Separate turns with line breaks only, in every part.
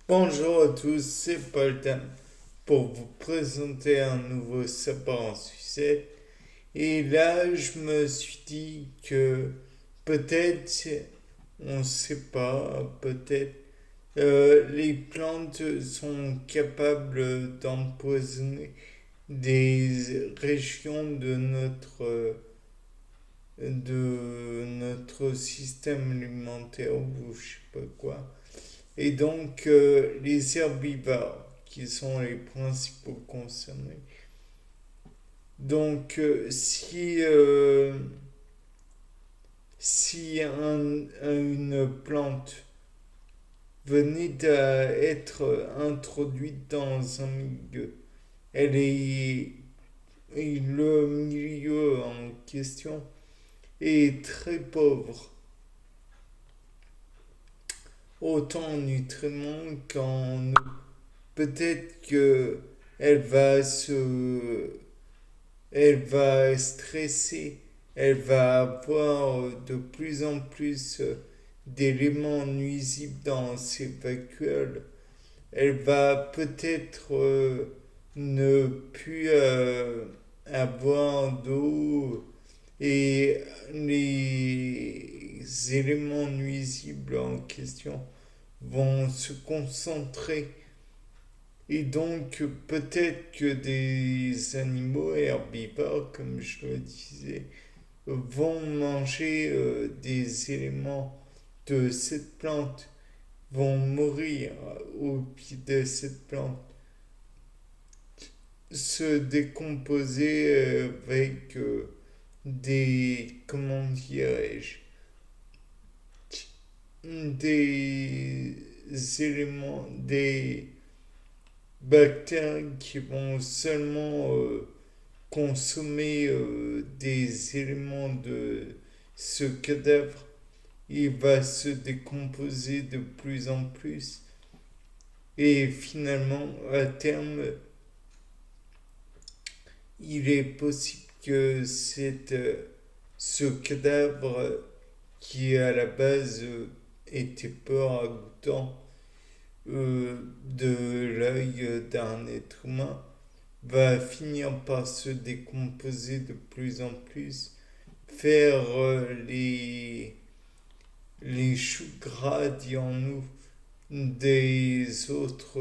Bonjour à tous, c'est Paul Tam pour vous présenter un nouveau sapin en sucette. Et là, je me suis dit que peut-être, on ne sait pas, peut-être les plantes sont capables d'empoisonner des régions de notre système alimentaire ou je sais pas quoi. Et donc, les herbivores, qui sont les principaux concernés. Donc, si une plante venait d'être introduite dans un milieu, elle est, et le milieu en question est très pauvre, autant en nutriments qu'en eau. Peut-être que elle va se elle va stresser, elle va avoir de plus en plus d'éléments nuisibles dans ses vacuoles, elle va peut-être ne plus avoir d'eau et les éléments nuisibles en question vont se concentrer et donc, peut-être que des animaux herbivores, comme je le disais, vont manger des éléments de cette plante, vont mourir au pied de cette plante, se décomposer avec comment dirais-je, des éléments, des bactéries qui vont seulement consommer des éléments de ce cadavre, il va se décomposer de plus en plus et finalement, à terme, il est possible que ce cadavre qui à la base était peu ragoûtant de l'œil d'un être humain va finir par se décomposer de plus en plus, faire les choux gras, dirons-nous, des autres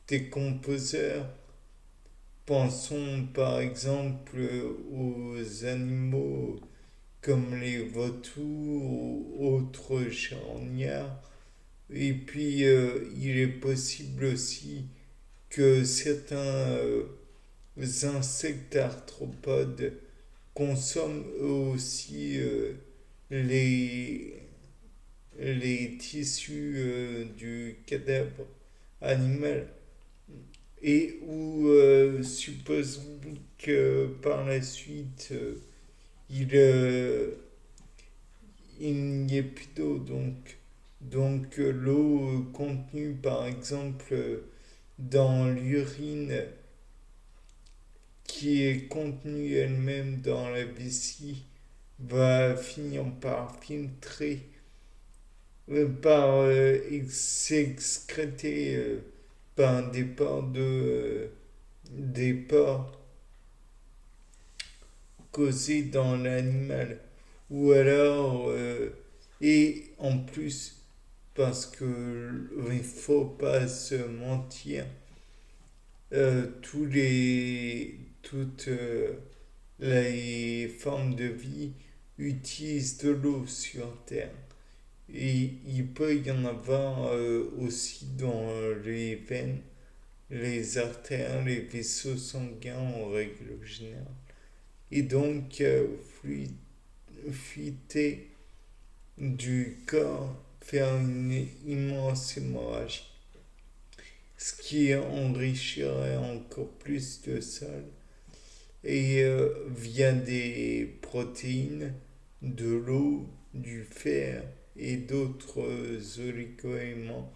décomposeurs. Pensons par exemple aux animaux comme les vautours ou autres charognards. Et puis il est possible aussi que certains insectes arthropodes consomment eux aussi les, les tissus du cadavre animal et où supposons que par la suite il, euh, il n'y ait plus d'eau donc l'eau contenue par exemple dans l'urine qui est contenue elle-même dans la vessie va finir par filtrer, par s'excréter par des pores causés dans l'animal. Ou alors, et en plus, parce que il faut pas se mentir, toutes les formes de vie utilisent de l'eau sur Terre. Et il peut y en avoir aussi dans les veines, les artères, les vaisseaux sanguins en règle générale. Et donc, fuiter du corps, faire une immense hémorragie, ce qui enrichirait encore plus le sol et via des protéines, de l'eau, du fer et d'autres oligoéléments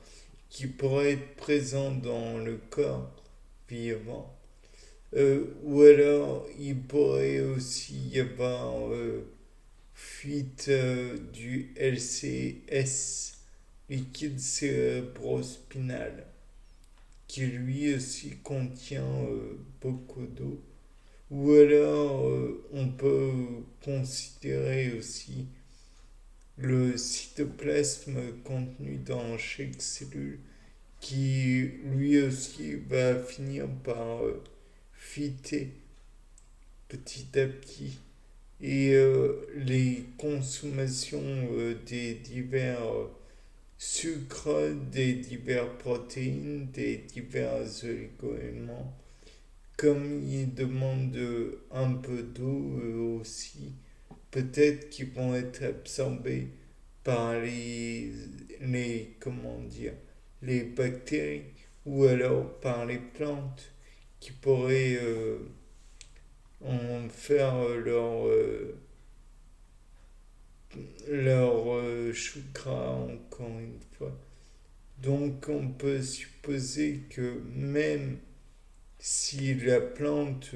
qui pourraient être présents dans le corps vivant. Ou alors il pourrait aussi y avoir fuite du LCS, liquide cérébrospinal, qui lui aussi contient beaucoup d'eau. Ou alors, on peut considérer aussi le cytoplasme contenu dans chaque cellule qui lui aussi va finir par fuiter petit à petit. Et les consommations des divers sucres, des diverses protéines, des divers oligo-éléments, comme ils demandent un peu d'eau aussi, peut-être qu'ils vont être absorbés par comment dire, les bactéries ou alors par les plantes qui pourraient en faire leur chou gras encore une fois. Donc on peut supposer que même si la plante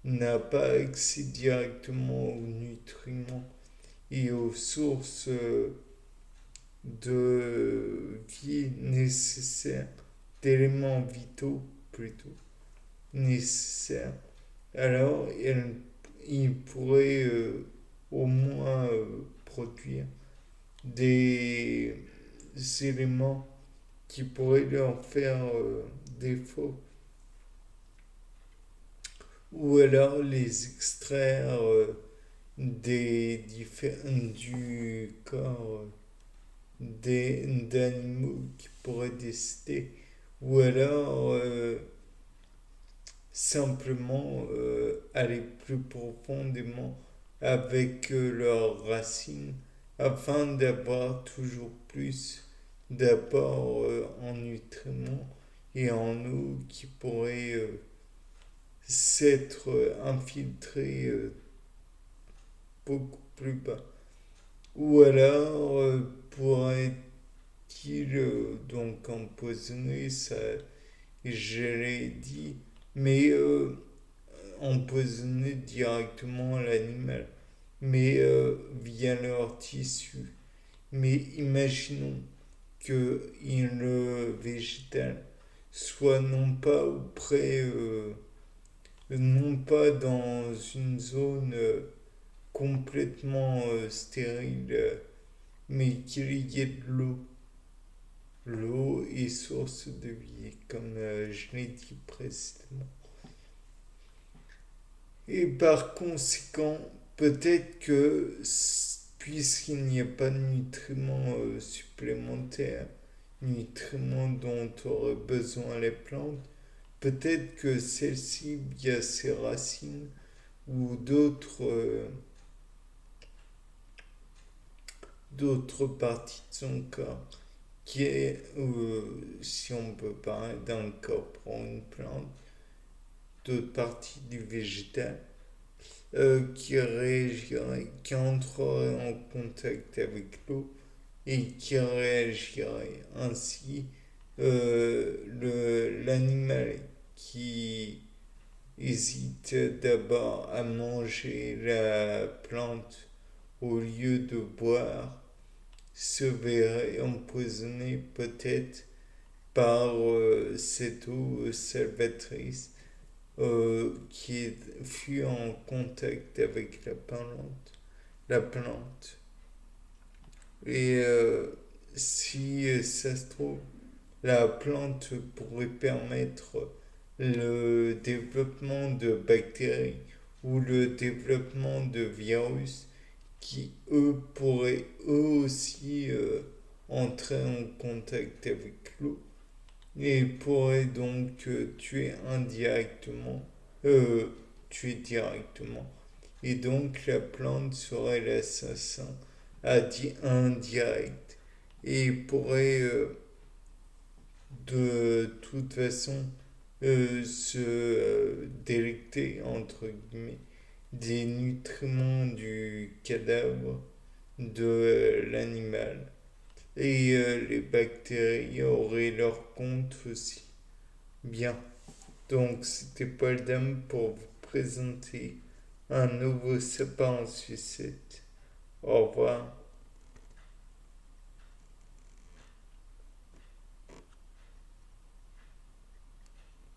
n'a pas accès directement aux nutriments et aux sources de vie nécessaires, d'éléments vitaux plutôt nécessaires, alors il pourrait au moins produire des éléments qui pourraient leur faire défaut, ou alors les extraire du corps d'animaux qui pourraient décéder, ou alors simplement aller plus profondément avec leurs racines afin d'avoir toujours plus d'apport en nutriments et en eau qui pourraient s'être infiltrés beaucoup plus bas. Ou alors pourrait-il donc empoisonner, ça je l'ai dit, mais empoisonner directement l'animal, mais via leur tissu. Mais imaginons que le végétal soit non pas auprès, non pas dans une zone complètement stérile, mais qu'il y ait de l'eau. L'eau est source de vie, comme je l'ai dit précédemment. Et par conséquent, peut-être que puisqu'il n'y a pas de nutriments supplémentaires, nutriments dont auraient besoin les plantes, peut-être que celle-ci, via ses racines ou d'autres parties de son corps, qui est, si on peut parler d'un corps pour une plante, d'autres parties du végétal, qui réagirait, qui entrerait en contact avec l'eau et qui réagirait ainsi l'animal qui hésite d'abord à manger la plante au lieu de boire se verrait empoisonné peut-être par cette eau salvatrice qui fut en contact avec la plante. Et si ça se trouve, la plante pourrait permettre le développement de bactéries ou le développement de virus qui, eux, pourraient eux aussi entrer en contact avec l'eau et pourraient donc euh, tuer directement. Et donc la plante serait l'assassin indirect et pourrait de toute façon se délecter entre guillemets des nutriments du cadavre de l'animal. Et les bactéries auraient leur compte aussi. Bien. Donc c'était Paul Dame pour vous présenter un nouveau sapin en sucette. Au revoir.